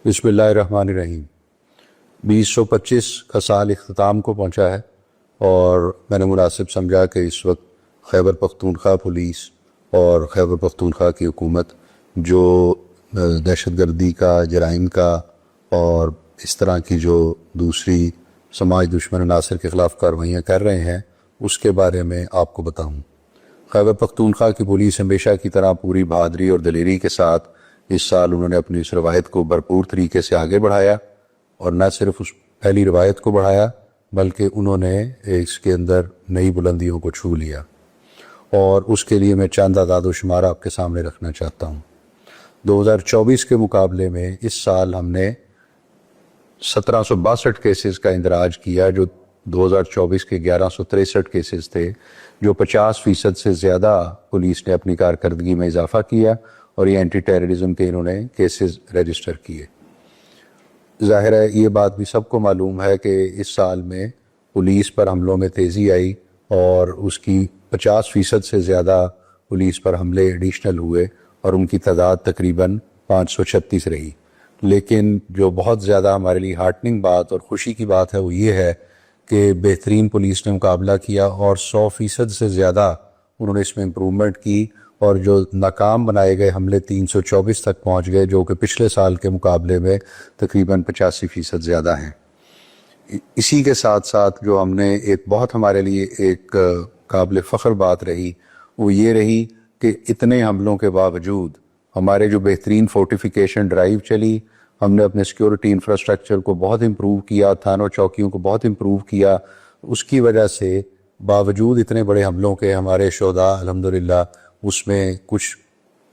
بسم اللہ الرحمن الرحیم۔ 2025 کا سال اختتام کو پہنچا ہے اور میں نے مناسب سمجھا کہ اس وقت خیبر پختونخوا پولیس اور خیبر پختونخوا کی حکومت جو دہشت گردی کا، جرائم کا اور اس طرح کی جو دوسری سماج دشمن عناصر کے خلاف کارروائیاں کر رہے ہیں اس کے بارے میں آپ کو بتاؤں۔ خیبر پختونخوا کی پولیس ہمیشہ کی طرح پوری بہادری اور دلیری کے ساتھ اس سال انہوں نے اپنی اس روایت کو بھرپور طریقے سے آگے بڑھایا، اور نہ صرف اس پہلی روایت کو بڑھایا بلکہ انہوں نے اس کے اندر نئی بلندیوں کو چھو لیا، اور اس کے لیے میں چند اعداد و شمار آپ کے سامنے رکھنا چاہتا ہوں۔ 2024 کے مقابلے میں اس سال ہم نے 1762 کیسز کا اندراج کیا، جو 2024 کے 1163 کیسز تھے، جو 50% سے زیادہ پولیس نے اپنی کارکردگی میں اضافہ کیا، اور یہ اینٹی ٹیررزم کے انہوں نے کیسز رجسٹر کیے۔ ظاہر ہے یہ بات بھی سب کو معلوم ہے کہ اس سال میں پولیس پر حملوں میں تیزی آئی اور اس کی 50% سے زیادہ پولیس پر حملے ایڈیشنل ہوئے، اور ان کی تعداد تقریباً 536 رہی۔ لیکن جو بہت زیادہ ہمارے لیے ہارٹننگ بات اور خوشی کی بات ہے وہ یہ ہے کہ بہترین پولیس نے مقابلہ کیا اور 100% سے زیادہ انہوں نے اس میں امپرومنٹ کی، اور جو ناکام بنائے گئے حملے 324 تک پہنچ گئے، جو کہ پچھلے سال کے مقابلے میں تقریباً 85% زیادہ ہیں۔ اسی کے ساتھ ساتھ جو ہم نے ایک بہت ہمارے لیے ایک قابل فخر بات رہی وہ یہ رہی کہ اتنے حملوں کے باوجود ہمارے جو بہترین فورٹیفیکیشن ڈرائیو چلی، ہم نے اپنے سیکیورٹی انفراسٹرکچر کو بہت امپروو کیا، تھانوں چوکیوں کو بہت امپروو کیا۔ اس کی وجہ سے باوجود اتنے بڑے حملوں کے ہمارے شہداء الحمدللہ اس میں کچھ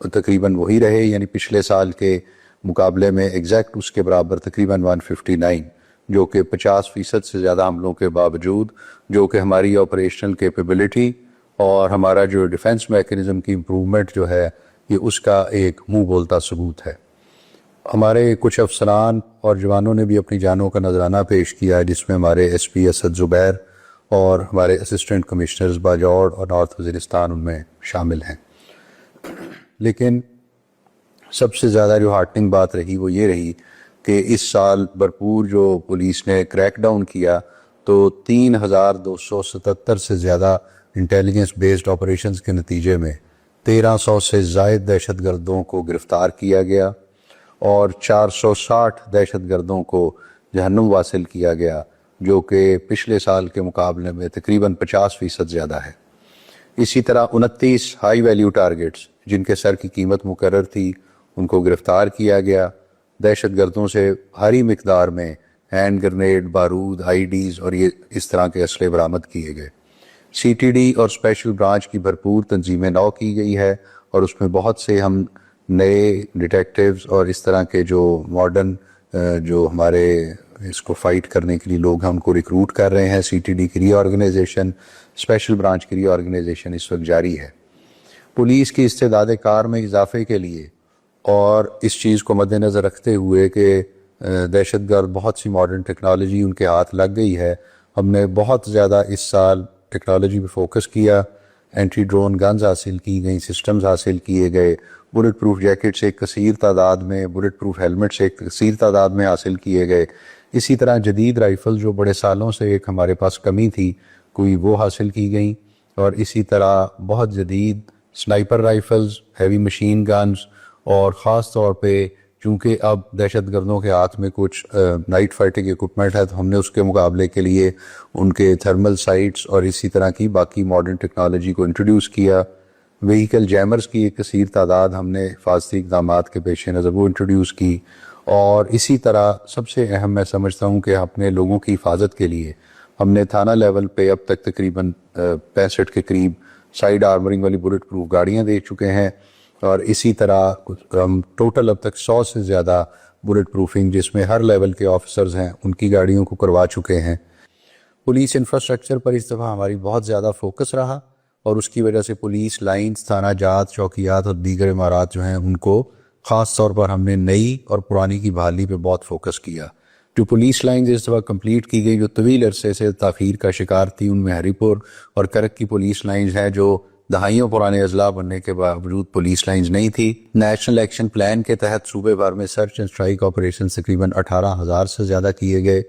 تقریباً وہی رہے، یعنی پچھلے سال کے مقابلے میں ایگزیکٹ اس کے برابر تقریباً 159، جو کہ 50% سے زیادہ حملوں کے باوجود، جو کہ ہماری آپریشنل کیپیبلٹی اور ہمارا جو ڈیفنس میکینزم کی امپرومنٹ جو ہے یہ اس کا ایک منہ بولتا ثبوت ہے۔ ہمارے کچھ افسران اور جوانوں نے بھی اپنی جانوں کا نذرانہ پیش کیا، جس میں ہمارے ایس پی اسد زبیر اور ہمارے اسسٹنٹ کمشنرز باجوڑ اور نارتھ وزیرستان ان میں شامل ہیں۔ لیکن سب سے زیادہ جو ہارٹنگ بات رہی وہ یہ رہی کہ اس سال بھرپور جو پولیس نے کریک ڈاؤن کیا تو 3277 سے زیادہ انٹیلیجنس بیسڈ آپریشنز کے نتیجے میں 1300 سے زائد دہشت گردوں کو گرفتار کیا گیا، اور 460 دہشت گردوں کو جہنم واصل کیا گیا، جو کہ پچھلے سال کے مقابلے میں تقریباً 50% زیادہ ہے۔ اسی طرح 29 ہائی ویلیو ٹارگٹس جن کے سر کی قیمت مقرر تھی ان کو گرفتار کیا گیا۔ دہشت گردوں سے بھاری مقدار میں ہینڈ گرنیڈ، بارود، آئی ڈیز اور یہ اس طرح کے اسلحے برآمد کیے گئے۔ سی ٹی ڈی اور اسپیشل برانچ کی بھرپور تنظیم نو کی گئی ہے، اور اس میں بہت سے ہم نئے ڈیٹیکٹیوز اور اس طرح کے جو ماڈرن جو ہمارے اس کو فائٹ کرنے کے لیے لوگ ہیں ان کو ریکروٹ کر رہے ہیں۔ سی ٹی ڈی کی ری آرگنائزیشن، اسپیشل برانچ کی ری آرگنائزیشن اس وقت جاری ہے۔ پولیس کی استعداد کار میں اضافے کے لیے اور اس چیز کو مد نظر رکھتے ہوئے کہ دہشت گرد بہت سی ماڈرن ٹیکنالوجی ان کے ہاتھ لگ گئی ہے، ہم نے بہت زیادہ اس سال ٹیکنالوجی پہ فوکس کیا۔ اینٹی ڈرون گنز حاصل کی گئیں، سسٹمز حاصل کیے گئے، بلٹ پروف جیکٹس ایک کثیر تعداد میں، بلٹ پروف ہیلمٹس ایک کثیر تعداد میں حاصل کیے گئے۔ اسی طرح جدید رائفل جو بڑے سالوں سے ایک ہمارے پاس کمی تھی کوئی وہ حاصل کی گئیں، اور اسی طرح بہت جدید sniper rifles, heavy machine guns, اور خاص طور پہ چونکہ اب دہشت گردوں کے ہاتھ میں کچھ نائٹ فائٹنگ ایکوپمنٹ ہے تو ہم نے اس کے مقابلے کے لیے ان کے تھرمل سائٹس اور اسی طرح کی باقی ماڈرن ٹیکنالوجی کو انٹروڈیوس کیا۔ وہیکل جیمرز کی ایک کثیر تعداد ہم نے حفاظتی اقدامات کے پیش نظر وہ انٹروڈیوس کی، اور اسی طرح سب سے اہم میں سمجھتا ہوں کہ اپنے لوگوں کی حفاظت کے لیے ہم نے تھانہ لیول پہ اب تک تقریباً 65 کے قریب سائیڈ آرمرنگ والی بلٹ پروف گاڑیاں دے چکے ہیں، اور اسی طرح ہم ٹوٹل اب تک 100 سے زیادہ بلٹ پروفنگ جس میں ہر لیول کے آفیسرز ہیں ان کی گاڑیوں کو کروا چکے ہیں۔ پولیس انفراسٹرکچر پر اس دفعہ ہماری بہت زیادہ فوکس رہا، اور اس کی وجہ سے پولیس لائنز، تھانہ جات، چوکیات اور دیگر عمارات جو ہیں ان کو خاص طور پر ہم نے نئی اور پرانی کی بحالی پہ بہت فوکس کیا۔ جو پولیس لائنز اس دفعہ کمپلیٹ کی گئی جو طویل عرصے سے تاخیر کا شکار تھی، ان میں ہری پور اور کرک کی پولیس لائنز ہیں جو دہائیوں پرانے اضلاع بننے کے باوجود پولیس لائنز نہیں تھی۔ نیشنل ایکشن پلان کے تحت صوبے بھر میں سرچ اینڈ اسٹرائک آپریشن تقریباً 18,000 سے زیادہ کیے گئے،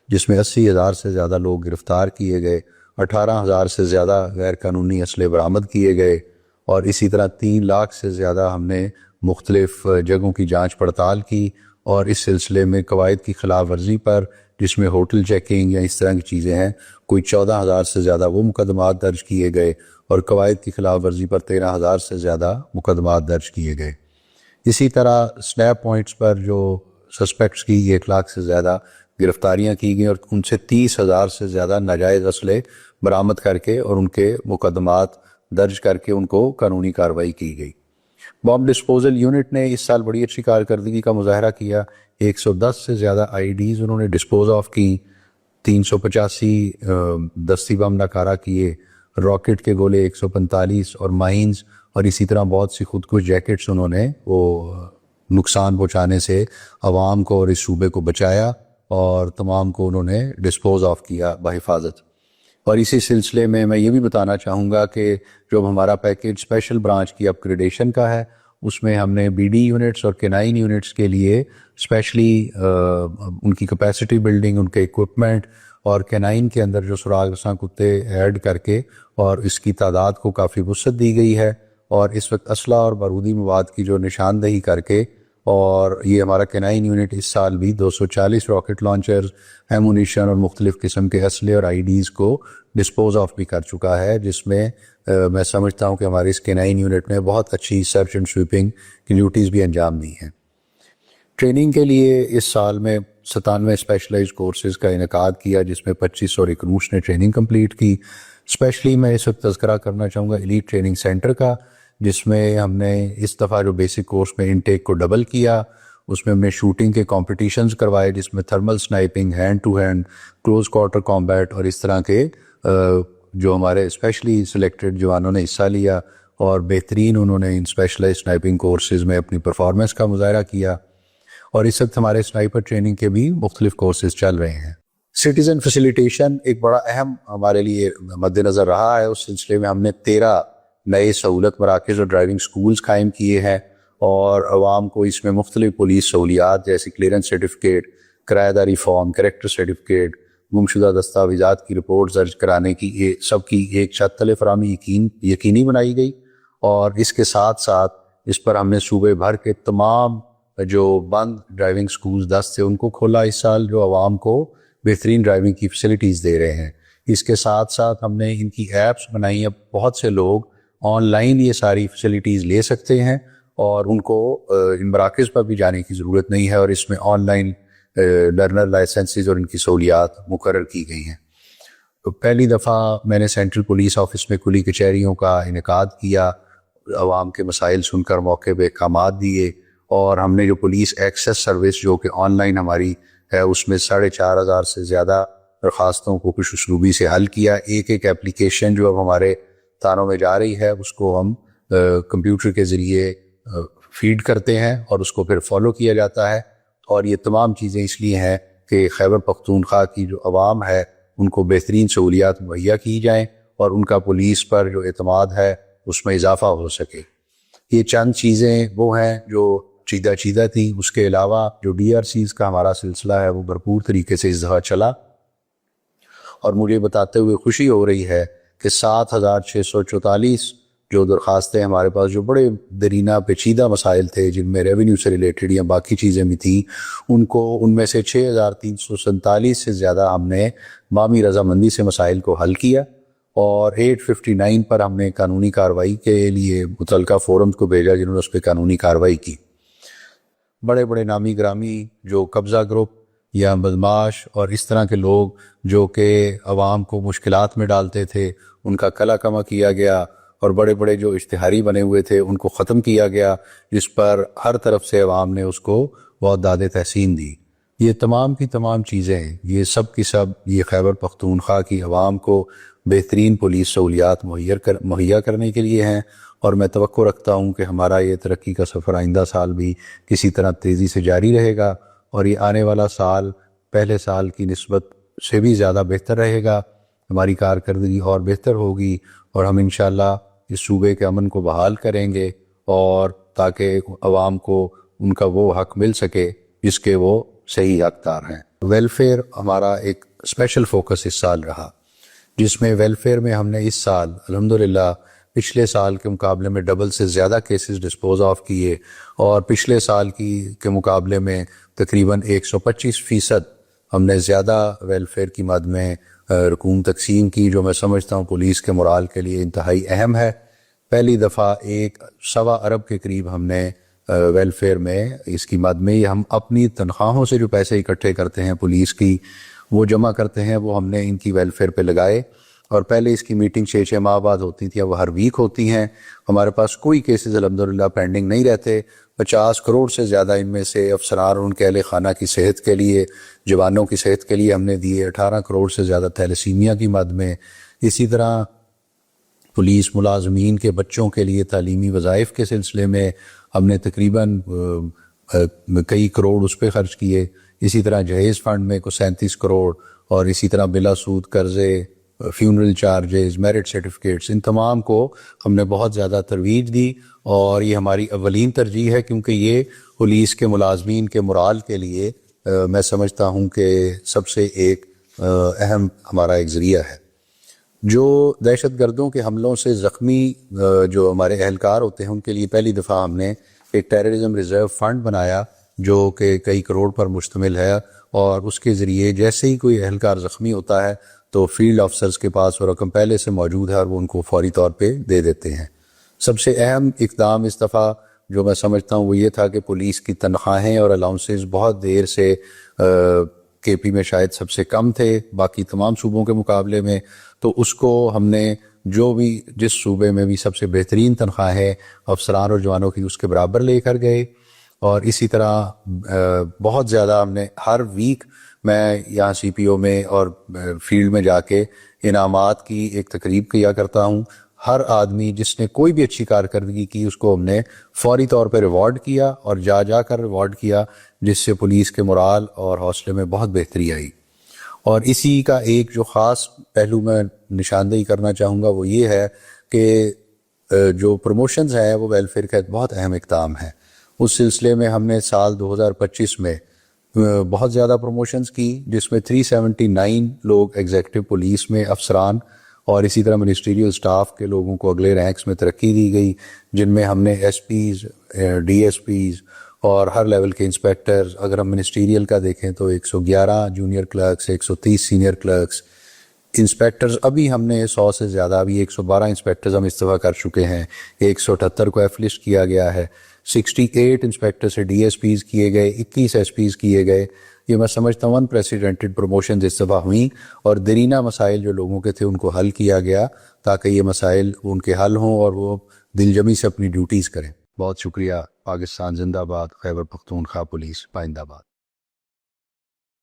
جس میں 80,000 سے زیادہ لوگ گرفتار کیے گئے، 18,000 سے زیادہ غیر قانونی اسلحے برآمد کیے گئے، اور اسی طرح 3 لاکھ سے زیادہ ہم نے مختلف جگہوں کی جانچ پڑتال کی، اور اس سلسلے میں قواعد کی خلاف ورزی پر، جس میں ہوٹل چیکنگ یا اس طرح کی چیزیں ہیں، کوئی 14,000 سے زیادہ وہ مقدمات درج کیے گئے، اور قواعد کی خلاف ورزی پر 13,000 سے زیادہ مقدمات درج کیے گئے۔ اسی طرح سنیپ پوائنٹس پر جو سسپیکٹس کی 1 لاکھ سے زیادہ گرفتاریاں کی گئیں، اور ان سے 30,000 سے زیادہ ناجائز اسلحے برآمد کر کے اور ان کے مقدمات درج کر کے ان کو قانونی کارروائی کی گئی۔ بام ڈسپوزل یونٹ نے اس سال بڑی اچھی کارکردگی کا مظاہرہ کیا، 110 سے زیادہ آئی ڈیز انہوں نے ڈسپوز آف کی، 385 دستی بم ناکارہ کیے، راکٹ کے گولے 145 اور مائنز، اور اسی طرح بہت سی خودکش جیکٹس انہوں نے وہ نقصان پہنچانے سے عوام کو اور اس صوبے کو بچایا، اور تمام کو انہوں نے ڈسپوز آف کیا بحفاظت۔ اور اسی سلسلے میں یہ بھی بتانا چاہوں گا کہ جو ہمارا پیکیج اسپیشل برانچ کی اپ گریڈیشن کا ہے، اس میں ہم نے بی ڈی یونٹس اور کینائن یونٹس کے لیے اسپیشلی ان کی کیپیسٹی بلڈنگ، ان کے اکوپمنٹ، اور کینائن کے اندر جو سراغ رساں کتے ایڈ کر کے اور اس کی تعداد کو کافی وسعت دی گئی ہے، اور اس وقت اسلحہ اور بارودی مواد کی جو نشاندہی کر کے، اور یہ ہمارا کینائن یونٹ اس سال بھی 240 راکٹ لانچرز، ایمونیشن اور مختلف قسم کے اسلحے اور آئی ڈیز کو ڈسپوز آف بھی کر چکا ہے، جس میں میں سمجھتا ہوں کہ ہمارے اس کینائن یونٹ نے بہت اچھی سرچ اینڈ سویپنگ کی ڈیوٹیز بھی انجام دی ہیں۔ ٹریننگ کے لیے اس سال میں 97 اسپیشلائزڈ کورسز کا انعقاد کیا، جس میں 25 اور اکروس نے ٹریننگ کمپلیٹ کی۔ اسپیشلی میں اس وقت تذکرہ کرنا چاہوں گا ایلیٹ ٹریننگ سینٹر کا، جس میں ہم نے اس دفعہ جو بیسک کورس میں انٹیک کو ڈبل کیا، اس میں ہم نے شوٹنگ کے کمپٹیشنز کروائے، جس میں thermal sniping, hand to hand, close quarter combat, اور اس طرح کے جو ہمارے اسپیشلی سلیکٹڈ جوانوں نے حصہ لیا، اور بہترین انہوں نے ان اسپیشلائزڈ سنائپنگ کورسز میں اپنی پرفارمنس کا مظاہرہ کیا۔ اور اس وقت ہمارے سنائپر ٹریننگ کے بھی مختلف کورسز چل رہے ہیں۔ سٹیزن فیسیلیٹیشن ایک بڑا اہم ہمارے لیے مد نظر رہا ہے، اس سلسلے میں ہم نے 13 نئے سہولت مراکز اور ڈرائیونگ سکولز قائم کیے ہیں، اور عوام کو اس میں مختلف پولیس سہولیات جیسے کلیئرنس سرٹیفکیٹ، کرایہ داری فارم، کریکٹر سرٹیفکیٹ، گمشدہ دستاویزات کی رپورٹ درج کرانے کی سب کی ایک چھت تلے فراہمی یقینی بنائی گئی، اور اس کے ساتھ ساتھ اس پر ہم نے صوبے بھر کے تمام جو بند ڈرائیونگ سکولز 10 تھے ان کو کھولا اس سال، جو عوام کو بہترین ڈرائیونگ کی فیسلٹیز دے رہے ہیں۔ اس کے ساتھ ساتھ ہم نے ان کی ایپس بنائی ہیں، بہت سے لوگ آن لائن یہ ساری فیسلٹیز لے سکتے ہیں، اور ان کو ان مراکز پر بھی جانے کی ضرورت نہیں ہے، اور اس میں آن لائن لرنر لائسنسز اور ان کی سہولیات مقرر کی گئی ہیں۔ تو پہلی دفعہ میں نے سینٹرل پولیس آفس میں کلی کچہریوں کا انعقاد کیا، عوام کے مسائل سن کر موقع پہ احکامات دیے، اور ہم نے جو پولیس ایکسیس سروس جو کہ آن لائن ہماری ہے، اس میں 4,500 سے زیادہ درخواستوں کو خوش اسلوبی سے حل کیا۔ ایک ایپلیکیشن جو اب ہمارے تھانوں میں جا رہی ہے، اس کو ہم کمپیوٹر کے ذریعے فیڈ کرتے ہیں، اور اس کو پھر فالو کیا جاتا ہے، اور یہ تمام چیزیں اس لیے ہیں کہ خیبر پختونخوا کی جو عوام ہے ان کو بہترین سہولیات مہیا کی جائیں، اور ان کا پولیس پر جو اعتماد ہے اس میں اضافہ ہو سکے۔ یہ چند چیزیں وہ ہیں جو چیدہ تھی۔ اس کے علاوہ جو ڈی آر سیز کا ہمارا سلسلہ ہے وہ بھرپور طریقے سے اس دفعہ چلا، اور مجھے بتاتے ہوئے خوشی ہو رہی ہے کہ 7,644 جو درخواستیں ہمارے پاس جو بڑے درینہ پیچیدہ مسائل تھے، جن میں ریونیو سے ریلیٹڈ یا باقی چیزیں بھی تھیں، ان میں سے 6,347 سے زیادہ ہم نے باہمی رضامندی سے مسائل کو حل کیا، اور 859 پر ہم نے قانونی کارروائی کے لیے متعلقہ فورمز کو بھیجا، جنہوں نے اس پہ قانونی کارروائی کی۔ بڑے بڑے نامی گرامی جو قبضہ گروپ یا بدماش اور اس طرح کے لوگ جو کہ عوام کو مشکلات میں ڈالتے تھے، ان کا کلا کما کیا گیا، اور بڑے بڑے جو اشتہاری بنے ہوئے تھے ان کو ختم کیا گیا، جس پر ہر طرف سے عوام نے اس کو بہت داد تحسین دی۔ یہ تمام کی تمام چیزیں، یہ سب کی سب یہ خیبر پختونخوا کی عوام کو بہترین پولیس سہولیات مہیا کرنے کے لیے ہیں، اور میں توقع رکھتا ہوں کہ ہمارا یہ ترقی کا سفر آئندہ سال بھی کسی طرح تیزی سے جاری رہے گا، اور یہ آنے والا سال پہلے سال کی نسبت سے بھی زیادہ بہتر رہے گا، ہماری کارکردگی اور بہتر ہوگی، اور ہم انشاءاللہ اس صوبے کے امن کو بحال کریں گے اور تاکہ عوام کو ان کا وہ حق مل سکے جس کے وہ صحیح حقدار ہیں۔ ویلفیئر ہمارا ایک اسپیشل فوکس اس سال رہا، جس میں ویلفیئر میں ہم نے اس سال الحمدللہ پچھلے سال کے مقابلے میں ڈبل سے زیادہ کیسز ڈسپوز آف کیے، اور پچھلے سال کے مقابلے میں تقریباً 125% ہم نے زیادہ ویلفیئر کی مد میں رقوم تقسیم کی، جو میں سمجھتا ہوں پولیس کے مورال کے لیے انتہائی اہم ہے۔ پہلی دفعہ 1.25 ارب کے قریب ہم نے ویلفیئر میں اس کی مد میں ہم اپنی تنخواہوں سے جو پیسے اکٹھے کرتے ہیں پولیس کی وہ جمع کرتے ہیں، وہ ہم نے ان کی ویلفیئر پہ لگائے۔ اور پہلے اس کی میٹنگ 6 ماہ بعد ہوتی تھی، اب وہ ہر ویک ہوتی ہیں۔ ہمارے پاس کوئی کیسز الحمدللہ پینڈنگ نہیں رہتے۔ 50 کروڑ سے زیادہ ان میں سے افسران اور ان کے اہل خانہ کی صحت کے لیے، جوانوں کی صحت کے لیے ہم نے دیے۔ 18 کروڑ سے زیادہ تھیلیسیمیا کی مد میں۔ اسی طرح پولیس ملازمین کے بچوں کے لیے تعلیمی وظائف کے سلسلے میں ہم نے تقریباً کئی کروڑ اس پہ خرچ کیے۔ اسی طرح جہیز فنڈ میں 37 کروڑ، اور اسی طرح بلا سود قرضے، فیونرل چارجز، میرٹ سرٹیفکیٹس، ان تمام کو ہم نے بہت زیادہ ترویج دی، اور یہ ہماری اولین ترجیح ہے، کیونکہ یہ پولیس کے ملازمین کے مورال کے لیے میں سمجھتا ہوں کہ سب سے ایک اہم ہمارا ایک ذریعہ ہے۔ جو دہشت گردوں کے حملوں سے زخمی جو ہمارے اہلکار ہوتے ہیں ان کے لیے پہلی دفعہ ہم نے ایک ٹیررزم ریزرو فنڈ بنایا، جو کہ کئی کروڑ پر مشتمل ہے، اور اس کے ذریعے جیسے ہی کوئی اہلکار زخمی ہوتا ہے تو فیلڈ آفسرز کے پاس وہ رقم پہلے سے موجود ہے اور وہ ان کو فوری طور پہ دے دیتے ہیں۔ سب سے اہم اقدام اس دفعہ جو میں سمجھتا ہوں وہ یہ تھا کہ پولیس کی تنخواہیں اور الاؤنسز بہت دیر سے کے پی میں شاید سب سے کم تھے باقی تمام صوبوں کے مقابلے میں، تو اس کو ہم نے جو بھی جس صوبے میں بھی سب سے بہترین تنخواہیں افسران اور جوانوں کی اس کے برابر لے کر گئے۔ اور اسی طرح بہت زیادہ ہم نے ہر ویک میں یہاں سی پی او میں اور فیلڈ میں جا کے انعامات کی ایک تقریب کیا کرتا ہوں۔ ہر آدمی جس نے کوئی بھی اچھی کارکردگی کی اس کو ہم نے فوری طور پہ ریوارڈ کیا، اور جا کر ریوارڈ کیا، جس سے پولیس کے مورال اور حوصلے میں بہت بہتری آئی۔ اور اسی کا ایک جو خاص پہلو میں نشاندہی کرنا چاہوں گا وہ یہ ہے کہ جو پروموشنز ہیں وہ ویلفیئر کا ایک بہت اہم اقدام ہے۔ اس سلسلے میں ہم نے سال 2025 میں بہت زیادہ پروموشنز کی، جس میں 379 لوگ ایگزیکٹو پولیس میں افسران اور اسی طرح منسٹریل سٹاف کے لوگوں کو اگلے رینکس میں ترقی دی گئی، جن میں ہم نے S Ps, D S Ps اور ہر لیول کے انسپیکٹرز، اگر ہم منسٹریل کا دیکھیں تو 111 junior clerks, 130 senior clerks, inspectors ابھی ہم نے 100 سے زیادہ، ابھی 112 انسپیکٹرز ہم استعفیٰ کر چکے ہیں، 178 کو ایف لسٹ کیا گیا ہے، 68 انسپیکٹر سے ڈی ایس پیز کیے گئے، 21 ایس پیز کیے گئے۔ یہ میں سمجھتا ہوں انپریسیڈنٹڈ پروموشنز استعفیٰ ہوئیں، اور دیرینہ مسائل جو لوگوں کے تھے ان کو حل کیا گیا تاکہ یہ مسائل ان کے حل ہوں اور وہ دل جمی سے اپنی ڈیوٹیز کریں۔ بہت شکریہ۔ پاکستان زندہ باد، خیبر پختونخوا پولیس پائندہ باد۔